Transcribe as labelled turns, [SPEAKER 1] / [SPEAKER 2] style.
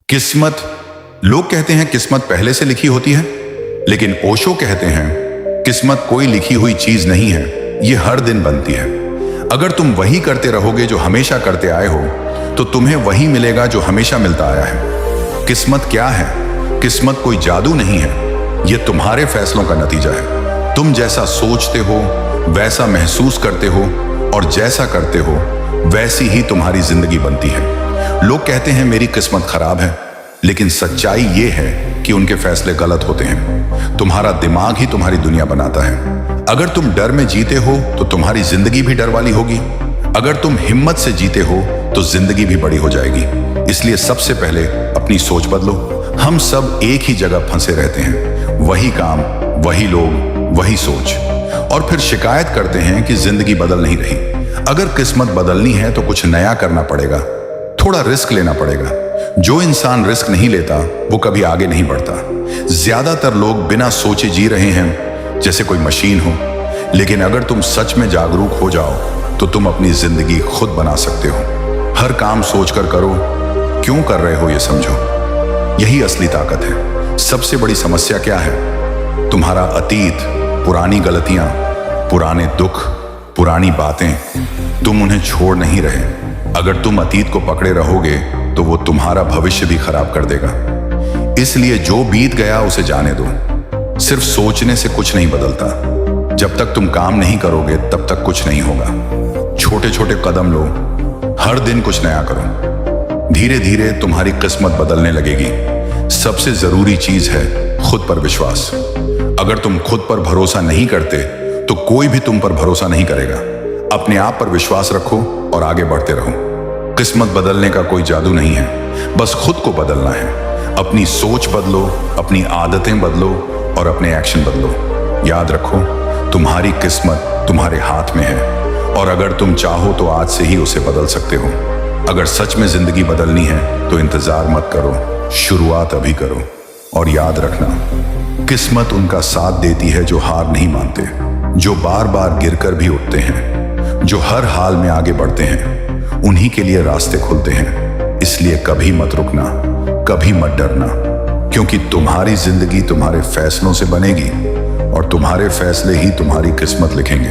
[SPEAKER 1] किस्मत, लोग कहते हैं किस्मत पहले से लिखी होती है, लेकिन ओशो कहते हैं किस्मत कोई लिखी हुई चीज नहीं है, ये हर दिन बनती है। अगर तुम वही करते रहोगे जो हमेशा करते आए हो, तो तुम्हें वही मिलेगा जो हमेशा मिलता आया है। किस्मत क्या है? किस्मत कोई जादू नहीं है, ये तुम्हारे फैसलों का नतीजा है। तुम जैसा सोचते हो, वैसा महसूस करते हो, और जैसा करते हो वैसी ही तुम्हारी जिंदगी बनती है। लोग कहते हैं मेरी किस्मत खराब है, लेकिन सच्चाई ये है कि उनके फैसले गलत होते हैं। तुम्हारा दिमाग ही तुम्हारी दुनिया बनाता है। अगर तुम डर में जीते हो तो तुम्हारी जिंदगी भी डर वाली होगी। अगर तुम हिम्मत से जीते हो तो जिंदगी भी बड़ी हो जाएगी। इसलिए सबसे पहले अपनी सोच बदलो। हम सब एक ही जगह फंसे रहते हैं, वही काम, वही लोग, वही सोच, और फिर शिकायत करते हैं कि जिंदगी बदल नहीं रही। अगर किस्मत बदलनी है तो कुछ नया करना पड़ेगा, थोड़ा रिस्क लेना पड़ेगा। जो इंसान रिस्क नहीं लेता वो कभी आगे नहीं बढ़ता। ज्यादातर लोग बिना सोचे जी रहे हैं, जैसे कोई मशीन हो। लेकिन अगर तुम सच में जागरूक हो जाओ तो तुम अपनी जिंदगी खुद बना सकते हो। हर काम सोचकर करो, क्यों कर रहे हो ये समझो। यही असली ताकत है। सबसे बड़ी समस्या क्या है? तुम्हारा अतीत, पुरानी गलतियां, पुराने दुख, पुरानी बातें। तुम उन्हें छोड़ नहीं रहे। अगर तुम अतीत को पकड़े रहोगे तो वो तुम्हारा भविष्य भी खराब कर देगा। इसलिए जो बीत गया उसे जाने दो। सिर्फ सोचने से कुछ नहीं बदलता। जब तक तुम काम नहीं करोगे तब तक कुछ नहीं होगा। छोटे छोटे कदम लो, हर दिन कुछ नया करो। धीरे धीरे तुम्हारी किस्मत बदलने लगेगी। सबसे जरूरी चीज है खुद पर विश्वास। अगर तुम खुद पर भरोसा नहीं करते तो कोई भी तुम पर भरोसा नहीं करेगा। अपने आप पर विश्वास रखो और आगे बढ़ते रहो। किस्मत बदलने का कोई जादू नहीं है, बस खुद को बदलना है। अपनी सोच बदलो, अपनी आदतें बदलो और अपने एक्शन बदलो। याद रखो, तुम्हारी किस्मत तुम्हारे हाथ में है, और अगर तुम चाहो तो आज से ही उसे बदल सकते हो। अगर सच में जिंदगी बदलनी है तो इंतजार मत करो, शुरुआत अभी करो। और याद रखना, किस्मत उनका साथ देती है जो हार नहीं मानते, जो बार बार गिरकर भी उठते हैं, जो हर हाल में आगे बढ़ते हैं। उन्हीं के लिए रास्ते खुलते हैं। इसलिए कभी मत रुकना, कभी मत डरना, क्योंकि तुम्हारी जिंदगी तुम्हारे फैसलों से बनेगी और तुम्हारे फैसले ही तुम्हारी किस्मत लिखेंगे।